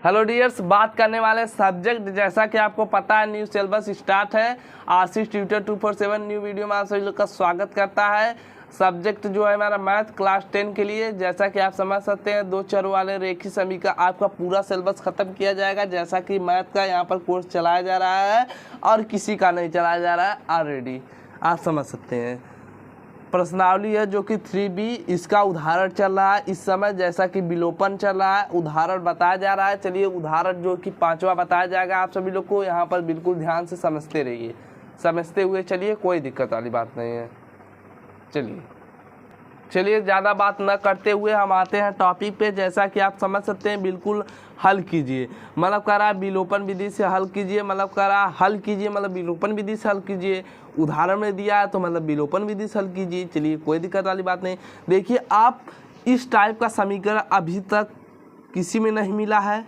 Hello dears, बात करने वाले सब्जेक्ट, जैसा कि आपको पता है न्यू सिलेबस स्टार्ट है। आशीष ट्यूटर 247 न्यू वीडियो में आप सभी लोग का स्वागत करता है। सब्जेक्ट जो है हमारा मैथ क्लास 10 के लिए, जैसा कि आप समझ सकते हैं 2 चर वाले रेखीय समीकरण आपका पूरा सिलेबस खत्म किया जाएगा। जैसा कि मैथ का यहाँ पर कोर्स चलाया जा रहा है और किसी का नहीं चलाया जा रहा है ऑलरेडी, आप समझ सकते हैं। प्रश्नावली है जो कि 3B, इसका उदाहरण चल रहा है इस समय, जैसा कि विलोपन चल रहा है, उदाहरण बताया जा रहा है। चलिए उदाहरण जो कि 5वां बताया जाएगा आप सभी लोग को, यहाँ पर बिल्कुल ध्यान से समझते रहिए, समझते हुए चलिए, कोई दिक्कत वाली बात नहीं है। चलिए ज़्यादा बात न करते हुए हम आते हैं टॉपिक पे। जैसा कि आप समझ सकते हैं बिल्कुल हल कीजिए, मतलब कह रहा है विलोपन विधि से हल कीजिए, मतलब कह रहा है हल कीजिए मतलब विलोपन विधि से हल कीजिए। उदाहरण में दिया है तो मतलब विलोपन विधि से हल कीजिए। चलिए कोई दिक्कत वाली बात नहीं। देखिए, आप इस टाइप का समीकरण अभी तक किसी में नहीं मिला है,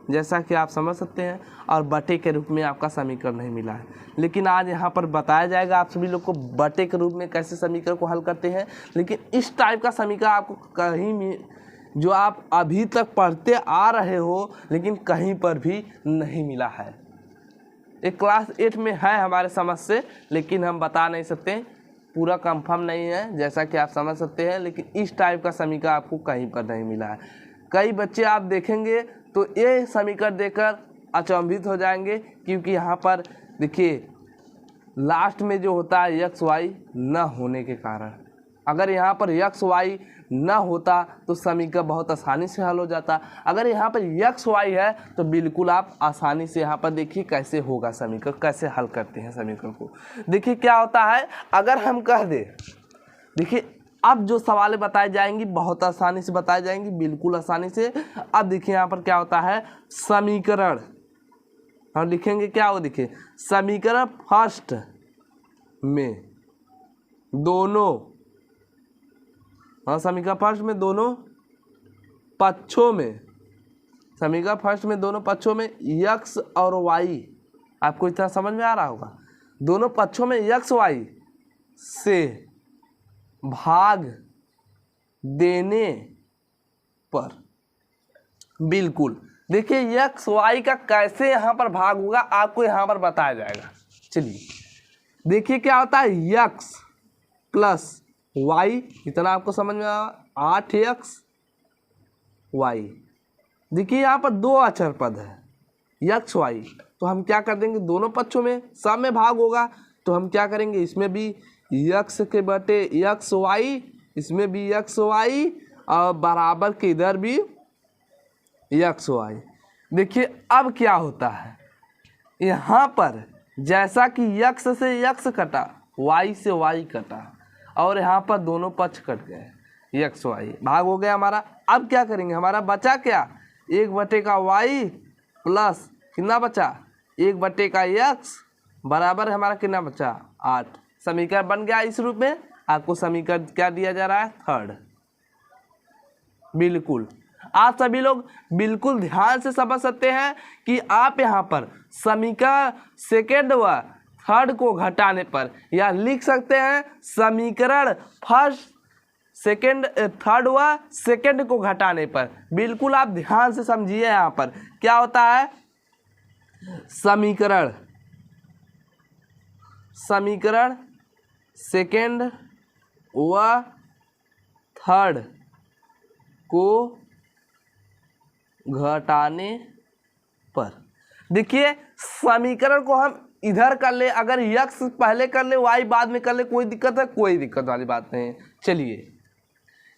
जैसा कि आप समझ सकते हैं, और बटे के रूप में आपका समीकरण नहीं मिला है। लेकिन आज यहाँ पर बताया जाएगा आप सभी लोग को बटे के रूप में कैसे समीकरण को हल करते हैं। लेकिन इस टाइप का समीकरण आपको कहीं भी, जो आप अभी तक पढ़ते आ रहे हो लेकिन कहीं पर भी नहीं मिला है। एक क्लास 8 में है हमारे समझ से, लेकिन हम बता नहीं सकते, पूरा कंफर्म नहीं है, जैसा कि आप समझ सकते हैं। लेकिन इस टाइप का समीकरण आपको कहीं पर नहीं मिला है। कई बच्चे आप देखेंगे तो ये समीकरण देखकर अचंभित हो जाएंगे, क्योंकि यहाँ पर देखिए लास्ट में जो होता है एक्स वाई न होने के कारण, अगर यहाँ पर एक्स वाई न होता तो समीकरण बहुत आसानी से हल हो जाता। अगर यहाँ पर एक्स वाई है तो बिल्कुल आप आसानी से यहाँ पर देखिए कैसे होगा समीकरण, कैसे हल करते हैं समीकरण को। देखिए क्या होता है, अगर हम कह दें, देखिए अब जो सवाल बताए जाएंगी बहुत आसानी से बताई जाएंगी, बिल्कुल आसानी से। अब देखिए यहाँ पर क्या होता है, समीकरण हम लिखेंगे क्या हो, देखिए समीकरण फर्स्ट में दोनों, समीकरण फर्स्ट में दोनों पक्षों में, समीकरण फर्स्ट में दोनों पक्षों में x और y, आपको इतना समझ में आ रहा होगा, दोनों पक्षों में x y से भाग देने पर, बिल्कुल देखिए x y का कैसे यहाँ पर भाग होगा आपको यहाँ पर बताया जाएगा। चलिए देखिए क्या होता है, x प्लस y, इतना आपको समझ में आया, 8x y। देखिए यहाँ पर 2 अचर पद है x y, तो हम क्या कर देंगे, दोनों पक्षों में सब में भाग होगा, तो हम क्या करेंगे, इसमें भी x के बटे x y, इसमें भी x y, और बराबर के इधर भी x y। देखिए अब क्या होता है, यहाँ पर जैसा कि x से x कटा, y से y कटा, और यहाँ पर दोनों पक्ष कट गए, x y भाग हो गया हमारा। अब क्या करेंगे, हमारा बचा क्या, 1/y प्लस कितना बचा, 1/x बराबर हमारा कितना बचा, 8। समीकरण बन गया इस रूप में। आपको समीकरण क्या दिया जा रहा है, थर्ड। बिल्कुल आप सभी लोग बिल्कुल ध्यान से समझ सकते हैं कि आप यहाँ पर समीकरण सेकेंड व थर्ड को घटाने पर, या लिख सकते हैं समीकरण फर्स्ट सेकेंड थर्ड व सेकेंड को घटाने पर। बिल्कुल आप ध्यान से समझिए, यहाँ पर क्या होता है, समीकरण सेकेंड व थर्ड को घटाने पर, देखिए समीकरण को हम इधर कर ले, अगर x पहले कर ले y बाद में कर ले, कोई दिक्कत है, कोई दिक्कत वाली बात नहीं है। चलिए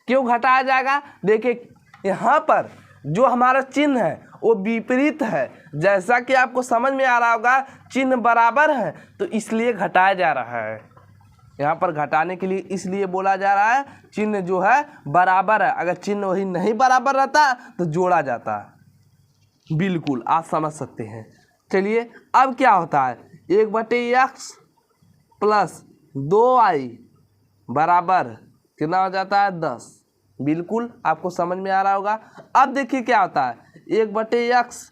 क्यों घटाया जाएगा, देखिए यहाँ पर जो हमारा चिन्ह है वो विपरीत है, जैसा कि आपको समझ में आ रहा होगा, चिन्ह बराबर है तो इसलिए घटाया जा रहा है। यहाँ पर घटाने के लिए इसलिए बोला जा रहा है, चिन्ह जो है बराबर है, अगर चिन्ह वही नहीं बराबर रहता तो जोड़ा जाता। बिल्कुल आप समझ सकते हैं। चलिए अब क्या होता है, 1/x प्लस 2y बराबर कितना हो जाता है, 10। बिल्कुल आपको समझ में आ रहा होगा। अब देखिए क्या होता है, 1/x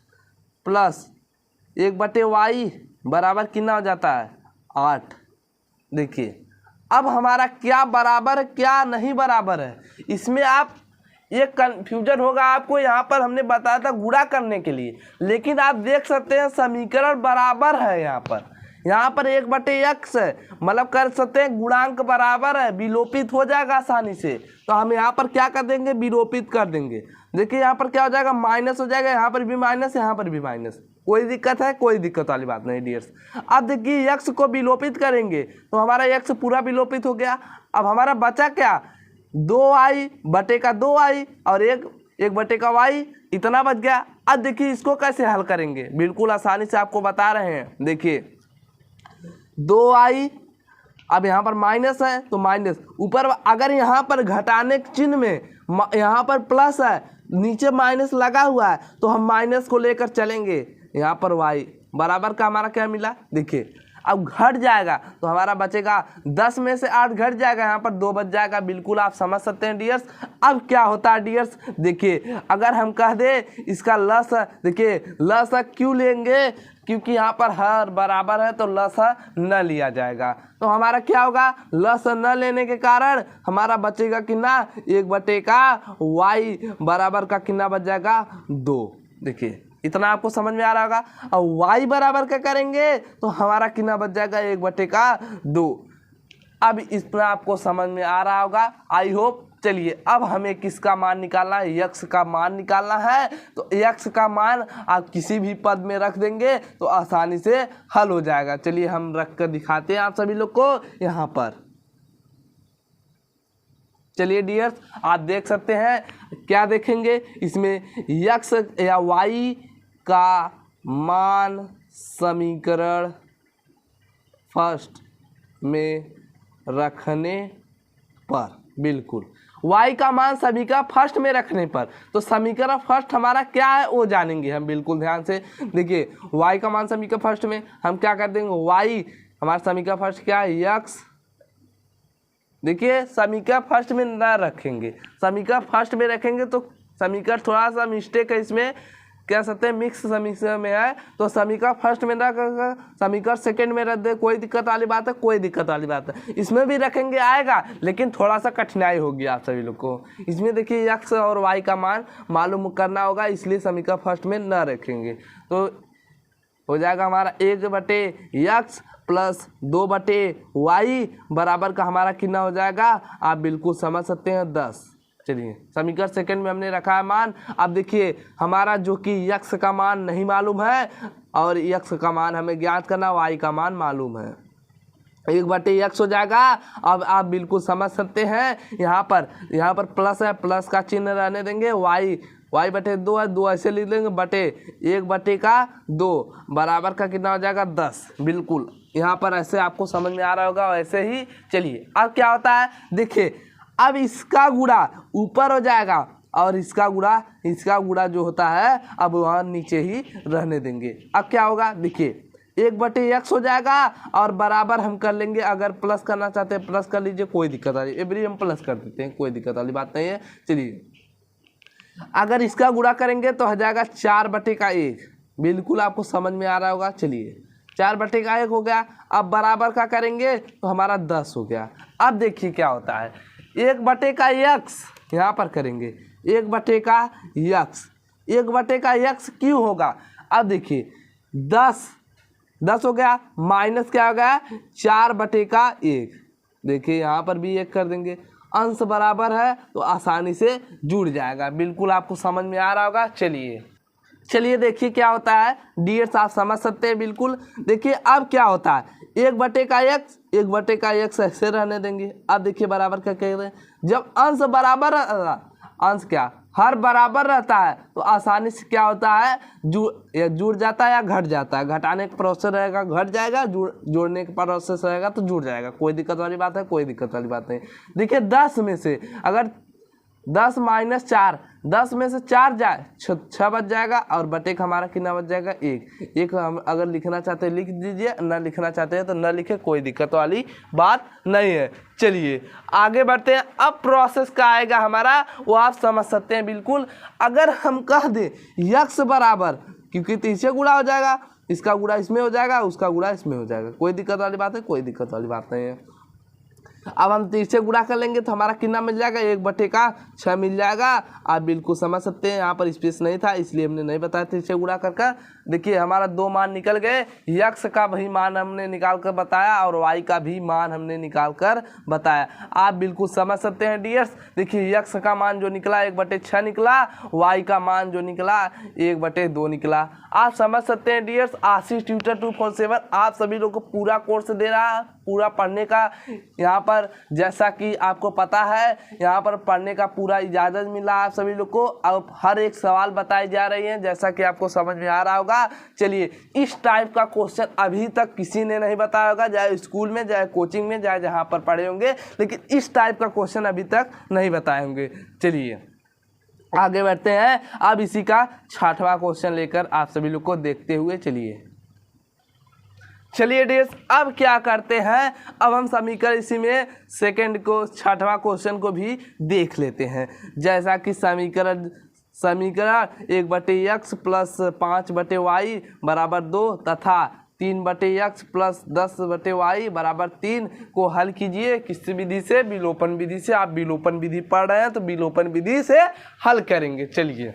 प्लस 1/y बराबर कितना हो जाता है, 8। देखिए अब हमारा क्या बराबर क्या नहीं बराबर है, इसमें आप एक कन्फ्यूजन होगा आपको, यहाँ पर हमने बताया था गुणा करने के लिए, लेकिन आप देख सकते हैं समीकरण बराबर है। यहाँ पर 1/x है, मतलब कर सकते हैं गुणांक बराबर है, विलोपित हो जाएगा आसानी से। तो हम यहाँ पर क्या कर देंगे, विलोपित कर देंगे। देखिए यहाँ पर क्या हो जाएगा, माइनस हो जाएगा, यहाँ पर भी माइनस, यहाँ पर भी माइनस। कोई दिक्कत है, कोई दिक्कत वाली बात नहीं डियर्स। अब देखिए x को विलोपित करेंगे तो हमारा x पूरा विलोपित हो गया। अब हमारा बचा क्या, 2y बटे का 2y और 1 बटे का y, इतना बच गया। अब देखिए इसको कैसे हल करेंगे, बिल्कुल आसानी से आपको बता रहे हैं। देखिए 2y, अब यहाँ पर माइनस है तो माइनस, ऊपर अगर यहाँ पर घटाने के चिन्ह में यहाँ पर प्लस है, नीचे माइनस लगा हुआ है, तो हम माइनस को लेकर चलेंगे। यहाँ पर y बराबर का हमारा क्या मिला, देखिए अब घट जाएगा तो हमारा बचेगा 10 में से 8 घट जाएगा, यहाँ पर 2 बच जाएगा। बिल्कुल आप समझ सकते हैं डियर्स। अब क्या होता है डियर्स, देखिए अगर हम कह दें इसका लस, देखिए लस क्यों लेंगे, क्योंकि यहाँ पर हर बराबर है तो लस न लिया जाएगा। तो हमारा क्या होगा, लस न लेने के कारण हमारा बचेगा कितना, 1/का y बराबर का कितना बच जाएगा, 2। देखिए इतना आपको समझ में आ रहा होगा। और y बराबर का करेंगे तो हमारा कितना बच जाएगा, 1/2। अब इतना आपको समझ में आ रहा होगा, आई होप। चलिए अब हमें किसका मान निकालना है, x का मान निकालना है। तो x का मान आप किसी भी पद में रख देंगे तो आसानी से हल हो जाएगा। चलिए हम रख कर दिखाते हैं आप सभी लोग को यहाँ पर। चलिए डियर्स आप देख सकते हैं, क्या देखेंगे इसमें, x या y का मान समीकरण फर्स्ट में रखने पर, बिल्कुल y का मान समीकरण फर्स्ट में रखने पर, तो समीकरण फर्स्ट हमारा क्या है वो जानेंगे हम, बिल्कुल ध्यान से। देखिए y का मान समीकरण फर्स्ट में हम क्या कर देंगे, y हमारा समीकरण फर्स्ट क्या है, x। देखिए समीकरण फर्स्ट में ना रखेंगे, समीकरण फर्स्ट में रखेंगे तो समीकरण थोड़ा सा मिस्टेक है इसमें, कह सकते हैं मिक्स समीकरण में है, तो समीकरण फर्स्ट में ना रखेंगे, समीकरण सेकंड में रख दे, कोई दिक्कत वाली बात है, कोई दिक्कत वाली बात है। इसमें भी रखेंगे आएगा, लेकिन थोड़ा सा कठिनाई होगी आप सभी लोग को। इसमें देखिए x और y का मान मालूम करना होगा, इसलिए समीकरण फर्स्ट में न रखेंगे। तो हो जाएगा हमारा 1/x प्लस 2/y बराबर का हमारा कितना हो जाएगा, आप बिल्कुल समझ सकते हैं, 10। चलिए समीकरण सेकंड में हमने रखा है मान। अब देखिए हमारा जो कि x का मान नहीं मालूम है और x का मान हमें ज्ञात करना, y का मान मालूम है, 1/x हो जाएगा। अब आप बिल्कुल समझ सकते हैं, यहाँ पर प्लस है, प्लस का चिन्ह रहने देंगे, y/2 है, 2 ऐसे लिख लेंगे, बटे 1/2 बराबर का कितना हो जाएगा, 10। बिल्कुल यहाँ पर ऐसे आपको समझ में आ रहा होगा, वैसे ही। चलिए अब क्या होता है, देखिए अब इसका गुणा ऊपर हो जाएगा और इसका गुणा जो होता है अब वहाँ नीचे ही रहने देंगे। अब क्या होगा, देखिए 1/x हो जाएगा और बराबर हम कर लेंगे, अगर प्लस करना चाहते हैं प्लस कर लीजिए, कोई दिक्कत वाली, एवरी हम प्लस कर देते हैं, कोई दिक्कत वाली बात नहीं है। चलिए अगर इसका गुणा करेंगे तो हो जाएगा 4/1, बिल्कुल आपको समझ में आ रहा होगा। चलिए 4/1 हो गया। अब बराबर का करेंगे तो हमारा 10 हो गया। अब देखिए क्या होता है, 1/x यहाँ पर करेंगे, 1/x क्यों होगा। अब देखिए 10 हो गया, माइनस क्या हो गया, 4/1। देखिए यहाँ पर भी 1 कर देंगे, अंश बराबर है तो आसानी से जुड़ जाएगा, बिल्कुल आपको समझ में आ रहा होगा। चलिए देखिए क्या होता है, डियर्स आप समझ सकते हैं बिल्कुल। देखिए अब क्या होता है, 1/x ऐसे रहने देंगे। अब देखिए बराबर क्या कह रहे हैं, जब अंश बराबर, अंश क्या हर बराबर रहता है तो आसानी से क्या होता है, जुड़ जाता है या घट जाता है। घटाने का प्रोसेस रहेगा घट जाएगा, जोड़ने का प्रोसेस रहेगा तो जुड़ जाएगा। कोई दिक्कत वाली बात है, कोई दिक्कत वाली बात नहीं। देखिए 10 में से अगर 10 - 4, 10 में से 4 जाए 6 बच जाएगा और बटे का हमारा कितना बच जाएगा, 1। हम अगर लिखना चाहते हैं लिख दीजिए, न लिखना चाहते हैं तो न लिखे, कोई दिक्कत वाली बात नहीं है। चलिए आगे बढ़ते हैं। अब प्रोसेस का आएगा हमारा, वो आप समझ सकते हैं बिल्कुल। अगर हम कह दें x बराबर, क्योंकि तीसरे गुणा हो जाएगा, इसका गुणा इसमें हो जाएगा, उसका गुणा इसमें हो जाएगा, कोई दिक्कत वाली बात है, कोई दिक्कत वाली बात नहीं है। अब हम 3 से गुणा कर लेंगे तो हमारा कितना मिल जाएगा, 1/6 मिल जाएगा। आप बिल्कुल समझ सकते हैं, यहाँ पर स्पेस नहीं था इसलिए हमने नहीं बताया 3 से गुणा कर। देखिए हमारा 2 मान निकल गए, यक्स का भी मान हमने निकाल कर बताया और वाई का भी मान हमने निकाल कर बताया। आप बिल्कुल समझ सकते हैं डियर्स। देखिए यक्स का मान जो निकला 1/6 निकला, वाई का मान जो निकला 1/2 निकला। आप समझ सकते हैं डियर्स। आशीष ट्यूटर 247 आप सभी लोग को पूरा कोर्स दे रहा है, पूरा पढ़ने का यहाँ पर, जैसा कि आपको पता है यहाँ पर पढ़ने का पूरा इजाज़त मिला आप सभी लोग को। अब हर एक सवाल बताए जा रहे हैं जैसा कि आपको समझ में आ रहा होगा। चलिए इस टाइप का क्वेश्चन अभी तक किसी ने नहीं बताया होगा, चाहे स्कूल में, चाहे कोचिंग में, चाहे जहाँ पर पढ़े होंगे, लेकिन इस टाइप का क्वेश्चन अभी तक नहीं बताए होंगे। चलिए आगे बढ़ते हैं। अब इसी का 6वां क्वेश्चन लेकर आप सभी लोग को देखते हुए चलिए डियर्स, अब क्या करते हैं, अब हम समीकरण इसी में सेकंड को 6वां क्वेश्चन को भी देख लेते हैं। जैसा कि समीकरण 1/x प्लस 5/y बराबर 2 तथा 3/x प्लस 10/y बराबर 3 को हल कीजिए। किस विधि से, विलोपन विधि से। आप विलोपन विधि पढ़ रहे हैं तो विलोपन विधि से हल करेंगे। चलिए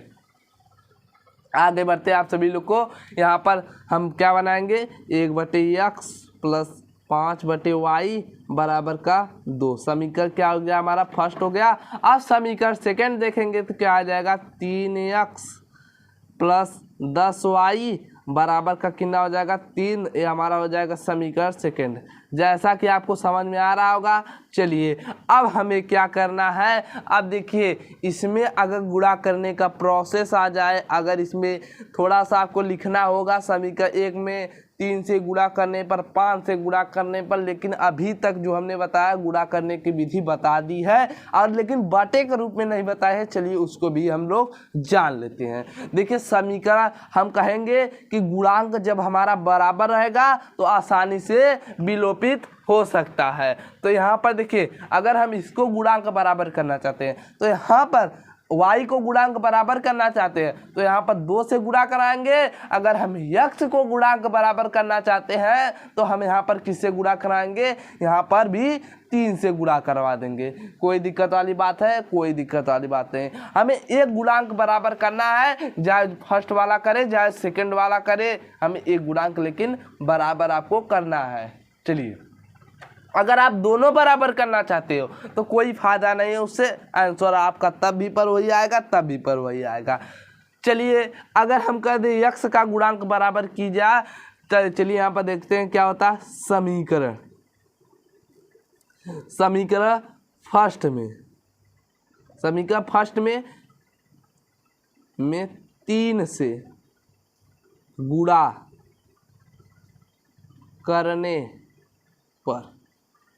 आगे बढ़ते हैं। आप सभी लोग को यहाँ पर हम क्या बनाएंगे, 1/x प्लस 5/y बराबर का 2। समीकरण क्या हो गया हमारा, फर्स्ट हो गया। अब समीकरण सेकंड देखेंगे तो क्या आ जाएगा, 3x प्लस 10y बराबर का कितना हो जाएगा, 3। ये हमारा हो जाएगा समीकरण सेकंड, जैसा कि आपको समझ में आ रहा होगा। चलिए अब हमें क्या करना है, अब देखिए इसमें अगर गुणा करने का प्रोसेस आ जाए, अगर इसमें थोड़ा सा आपको लिखना होगा, समीकरण 1 में 3 से गुणा करने पर, 5 से गुणा करने पर, लेकिन अभी तक जो हमने बताया गुणा करने की विधि बता दी है, और लेकिन बटे के रूप में नहीं बताया है। चलिए उसको भी हम लोग जान लेते हैं। देखिए समीकरण हम कहेंगे कि गुणांक जब हमारा बराबर रहेगा तो आसानी से विलोपित हो सकता है। तो यहाँ पर देखिए अगर हम इसको गुणांक बराबर करना चाहते हैं तो यहाँ पर y को गुणांक बराबर करना चाहते हैं तो यहाँ पर 2 से गुणा कराएंगे। अगर हम x को गुणांक बराबर करना चाहते हैं तो हम यहाँ पर किससे गुणा कराएंगे, यहाँ पर भी 3 से गुणा करवा देंगे। कोई दिक्कत वाली बात है, कोई दिक्कत वाली बात नहीं। हमें एक गुणांक बराबर करना है, चाहे फर्स्ट वाला करे चाहे सेकंड वाला करे, हमें एक गुणांक लेकिन बराबर आपको करना है। चलिए अगर आप दोनों बराबर करना चाहते हो तो कोई फायदा नहीं है उससे, आंसर आपका तब भी पर वही आएगा, तब भी पर वही आएगा। चलिए अगर हम कह दें यक्स का गुणांक बराबर की जाए, चलिए यहाँ पर देखते हैं क्या होता है। समीकरण फर्स्ट में 3 से गुणा करने पर,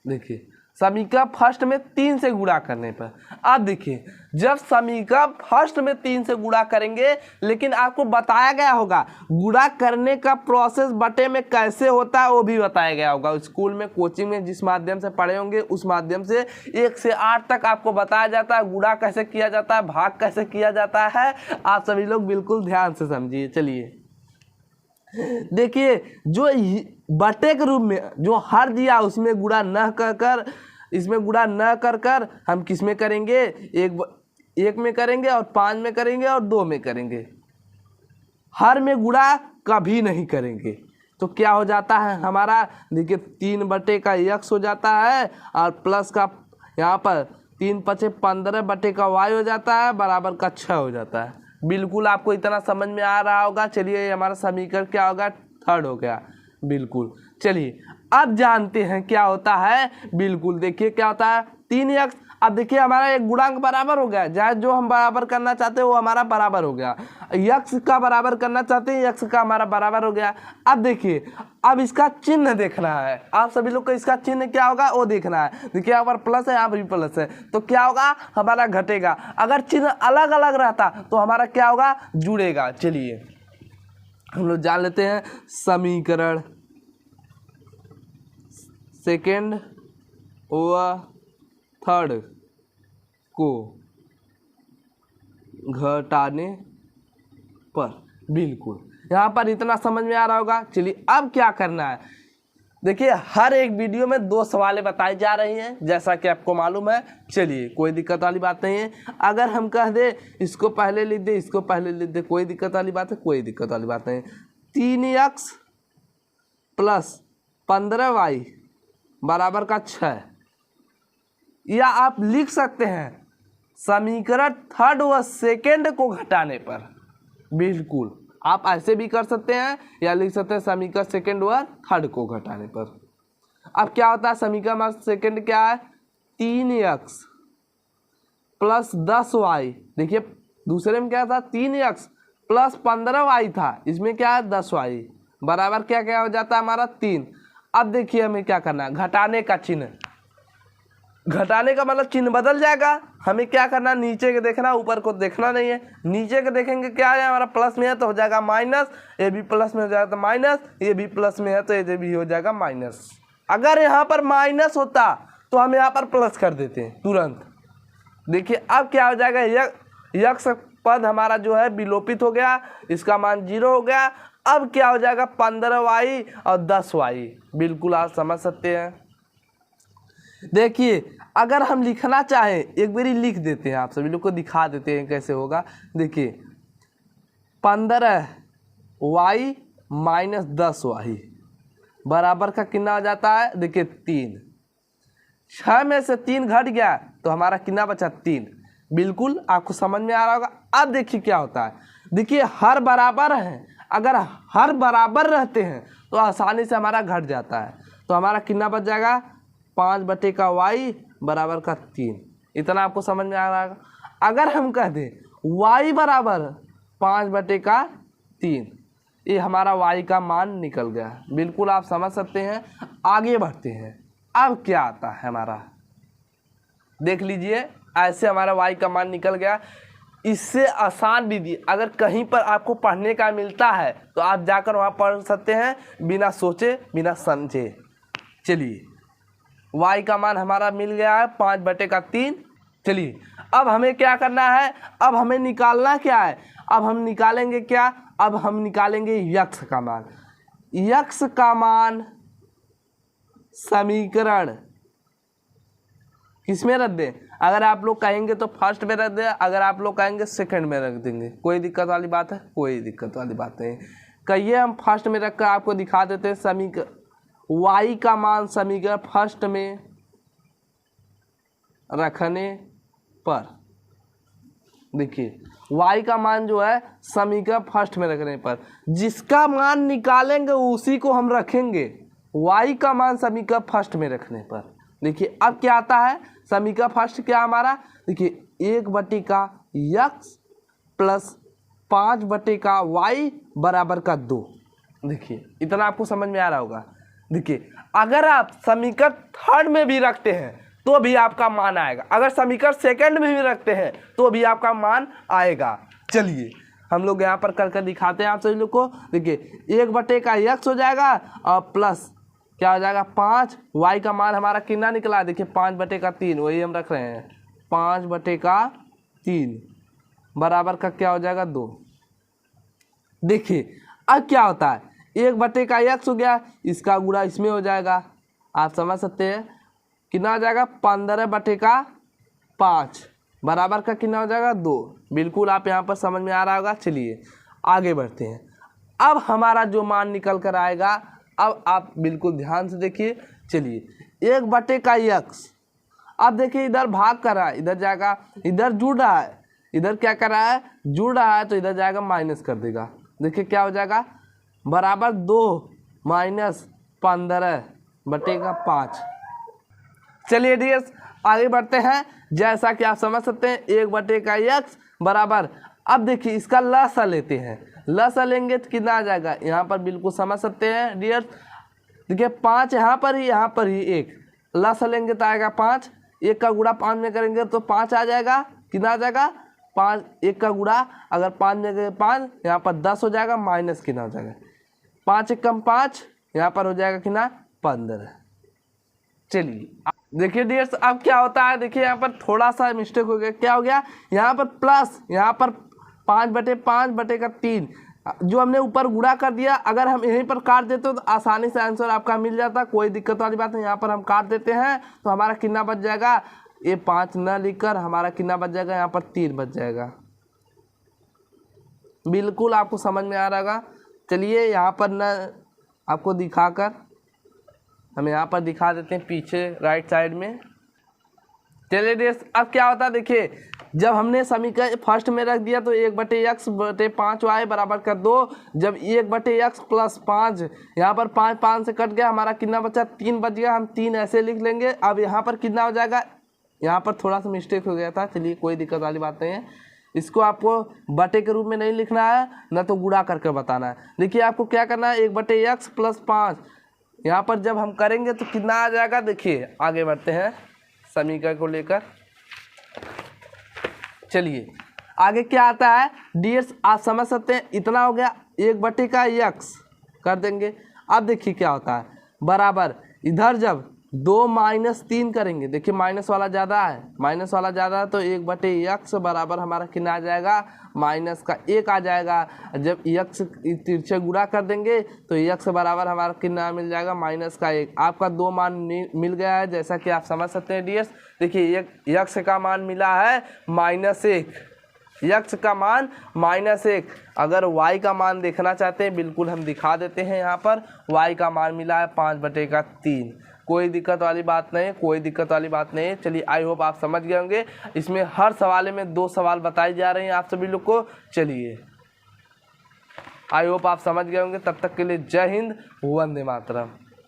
देखिए समीकरण फर्स्ट में 3 से गुणा करने पर, अब देखिए जब समीकरण फर्स्ट में 3 से गुणा करेंगे, लेकिन आपको बताया गया होगा गुणा करने का प्रोसेस बटे में कैसे होता है वो भी बताया गया होगा। स्कूल में, कोचिंग में जिस माध्यम से पढ़े होंगे उस माध्यम से 1 से 8 तक आपको बताया जाता है गुणा कैसे किया जाता है, भाग कैसे किया जाता है। आप सभी लोग बिल्कुल ध्यान से समझिए। चलिए देखिए जो बटे के रूप में जो हर दिया उसमें गुणा न कर इसमें गुणा न कर हम किस में करेंगे, एक में करेंगे और 5 में करेंगे और 2 में करेंगे। हर में गुणा कभी नहीं करेंगे। तो क्या हो जाता है हमारा, देखिए 3/x हो जाता है और प्लस का यहाँ पर 3×5 का y हो जाता है बराबर का 6 हो जाता है। बिल्कुल आपको इतना समझ में आ रहा होगा। चलिए हमारा समीकरण क्या होगा, थर्ड हो गया। बिल्कुल चलिए अब जानते हैं क्या होता है। बिल्कुल देखिए क्या होता है 3x। अब देखिए हमारा एक गुणांक बराबर हो गया, जहाँ जो हम बराबर करना चाहते हैं वो हमारा बराबर हो गया। x का बराबर करना चाहते हैं, x का हमारा बराबर हो गया। अब देखिए अब इसका चिन्ह देखना है, आप सभी लोग को इसका चिन्ह क्या होगा वो देखना है। देखिए यहाँ पर प्लस है, यहाँ पर भी प्लस है, तो क्या होगा हमारा घटेगा। अगर चिन्ह अलग अलग रहता तो हमारा क्या होगा, जुड़ेगा। चलिए हम लोग जान लेते हैं समीकरण सेकेंड व थर्ड को घटाने पर। बिल्कुल यहाँ पर इतना समझ में आ रहा होगा। चलिए अब क्या करना है, देखिए हर एक वीडियो में 2 सवालें बताई जा रही हैं जैसा कि आपको मालूम है। चलिए कोई दिक्कत वाली बात नहीं है। अगर हम कह दे इसको पहले लिख दे, इसको पहले लिख दे, कोई दिक्कत वाली बात है? कोई दिक्कत वाली बात नहीं। 3x प्लस 15y बराबर का 6, या आप लिख सकते हैं समीकरण थर्ड व सेकेंड को घटाने पर। बिल्कुल आप ऐसे भी कर सकते हैं या लिख सकते हैं समीकरण सेकेंड व थर्ड को घटाने पर। अब क्या होता है, समीकरण सेकेंड क्या है? 3x plus 10y। देखिए दूसरे में क्या था? 3x प्लस 15y था, इसमें क्या है? 10y बराबर क्या क्या हो जाता है हमारा? 3। अब देखिए हमें क्या करना है, घटाने का चिन्ह। घटाने का मतलब चिन्ह बदल जाएगा। हमें क्या करना है, नीचे के देखना, ऊपर को देखना नहीं है। नीचे के देखेंगे क्या है हमारा, प्लस में है तो हो जाएगा माइनस, ये भी प्लस में हो जाएगा तो माइनस, ये भी प्लस में है तो ये भी हो जाएगा माइनस। अगर यहाँ पर माइनस होता तो हम यहाँ पर प्लस कर देते हैं तुरंत। देखिए अब क्या हो जाएगा, यक्स पद हमारा जो है विलोपित हो गया, इसका मान 0 हो गया। अब क्या हो जाएगा, 15y और 10y। बिल्कुल आप समझ सकते हैं। देखिए अगर हम लिखना चाहें, एक बारी लिख देते हैं, आप सभी लोग को दिखा देते हैं कैसे होगा। देखिए 15y माइनस 10y बराबर का कितना हो जाता है? देखिए 3। 6 में से 3 घट गया तो हमारा कितना बचा? 3। बिल्कुल आपको समझ में आ रहा होगा। अब देखिए क्या होता है, देखिए हर बराबर है, अगर हर बराबर रहते हैं तो आसानी से हमारा घट जाता है। तो हमारा कितना बच जाएगा? 5/y बराबर का 3। इतना आपको समझ में आ रहा है। अगर हम कह दें y बराबर 5/3, ये हमारा y का मान निकल गया। बिल्कुल आप समझ सकते हैं। आगे बढ़ते हैं। अब क्या आता है हमारा, देख लीजिए, ऐसे हमारा y का मान निकल गया। इससे आसान विधि अगर कहीं पर आपको पढ़ने का मिलता है तो आप जाकर वहाँ पढ़ सकते हैं बिना सोचे बिना समझे। चलिए y का मान हमारा मिल गया है 5/3। चलिए अब हमें क्या करना है, अब हमें निकालना क्या है? अब हम निकालेंगे क्या? अब हम निकालेंगे यक्स का मान। यक्स का मान समीकरण किसमें रख दें? अगर आप लोग कहेंगे तो फर्स्ट में रख दें, अगर आप लोग कहेंगे सेकंड में रख देंगे। कोई दिक्कत वाली बात है? कोई दिक्कत वाली बात नहीं। कहिए हम फर्स्ट में रख कर आपको दिखा देते हैं। समीकरण y का मान समीकरण फर्स्ट में रखने पर, देखिए y का मान जो है समीकरण फर्स्ट में रखने पर, जिसका मान निकालेंगे उसी को हम रखेंगे। y का मान समीकरण फर्स्ट में रखने पर। देखिए अब क्या आता है, समीकरण फर्स्ट क्या हमारा? देखिए 1/x प्लस 5/y बराबर का 2। देखिए इतना आपको समझ में आ रहा होगा। देखिए अगर आप समीकरण थर्ड में भी रखते हैं तो भी आपका मान आएगा, अगर समीकरण सेकंड में भी रखते हैं तो भी आपका मान आएगा। चलिए हम लोग यहाँ पर करके दिखाते हैं आप सभी लोग को। देखिए 1/x हो जाएगा और प्लस क्या हो जाएगा 5। y का मान हमारा कितना निकला? देखिए 5/3, वही हम रख रहे हैं। 5/3 बराबर का क्या हो जाएगा? 2। देखिए अब क्या होता है, 1/x हो गया, इसका गुणा इसमें हो जाएगा। आप समझ सकते हैं कितना हो जाएगा? 15/5 बराबर का कितना हो जाएगा? 2। बिल्कुल आप यहाँ पर समझ में आ रहा होगा। चलिए आगे बढ़ते हैं। अब हमारा जो मान निकल कर आएगा, अब आप बिल्कुल ध्यान से देखिए। चलिए 1/x, अब देखिए इधर भाग कर रहा है, इधर जाएगा, इधर जुड़ रहा है, इधर क्या कर रहा है? जुड़ रहा है, तो इधर जाएगा माइनस कर देगा। देखिए क्या हो जाएगा? बराबर 2 माइनस 15/5। चलिए डियर्स आगे बढ़ते हैं। जैसा कि आप समझ सकते हैं 1/x बराबर, अब देखिए इसका लसा लेते हैं। लसा लेंगे तो कितना आ जाएगा? यहाँ पर बिल्कुल समझ सकते हैं डियर्स। देखिए 5 यहाँ पर ही 1। लसा लेंगे तो आएगा 5। 1 का गुणा 5 में करेंगे तो 5 आ जाएगा। कितना आ जाएगा? 5। 1 का गुणा अगर 5 में करेंगे 5, यहाँ पर 10 हो जाएगा, माइनस कितना हो जाएगा? 5 × 5, यहाँ पर हो जाएगा कितना? 15। चलिए देखिए डियर्स अब क्या होता है, देखिए यहाँ पर थोड़ा सा मिस्टेक हो गया। क्या हो गया? यहाँ पर प्लस, यहाँ पर 5/5/3, जो हमने ऊपर गुणा कर दिया, अगर हम यहीं पर काट देते तो आसानी से आंसर आपका मिल जाता, कोई दिक्कत वाली बात नहीं। यहाँ पर हम काट देते हैं तो हमारा कितना बच जाएगा, ये 5 न लिखकर हमारा कितना बच जाएगा, यहाँ पर 3 बच जाएगा। बिल्कुल आपको समझ में आ रहा होगा। चलिए यहाँ पर न आपको दिखाकर हम यहाँ पर दिखा देते हैं पीछे राइट साइड में। चलिए डियर्स, अब क्या होता है देखिए, जब हमने समीकरण फर्स्ट में रख दिया तो 1/x/5y बराबर कर 2। जब 1/x + 5, यहाँ पर 5 से कट गया, हमारा कितना बचा, 3 बच गया। हम 3 ऐसे लिख लेंगे। अब यहाँ पर कितना हो जाएगा, यहाँ पर थोड़ा सा मिस्टेक हो गया था, चलिए कोई दिक्कत वाली बात नहीं है। इसको आपको बटे के रूप में नहीं लिखना है, न तो गुणा करके बताना है। देखिए आपको क्या करना है, 1/x + 5 यहाँ पर जब हम करेंगे तो कितना आ जाएगा। देखिए आगे बढ़ते हैं समीकरण को लेकर। चलिए आगे क्या आता है डियर्स, आप समझ सकते हैं। इतना हो गया, 1/x कर देंगे। अब देखिए क्या होता है, बराबर इधर जब 2 - 3 करेंगे, देखिए माइनस वाला ज़्यादा है, माइनस वाला ज़्यादा है तो 1/x बराबर हमारा कितना आ जाएगा, -1 आ जाएगा। जब x तिरछे गुणा कर देंगे तो x बराबर हमारा कितना मिल जाएगा, -1। आपका 2 मान मिल गया है, जैसा कि आप समझ सकते हैं डियर्स। देखिए x का मान मिला है -1, x का मान -1। अगर y का मान देखना चाहते हैं, बिल्कुल हम दिखा देते हैं। यहाँ पर y का मान मिला है 5/3। कोई दिक्कत वाली बात नहीं, कोई दिक्कत वाली बात नहीं है। चलिए आई होप आप समझ गए होंगे। इसमें हर सवाल में 2 सवाल बताए जा रहे हैं आप सभी लोग को। चलिए आई होप आप समझ गए होंगे। तब तक के लिए जय हिंद, वंदे मातरम।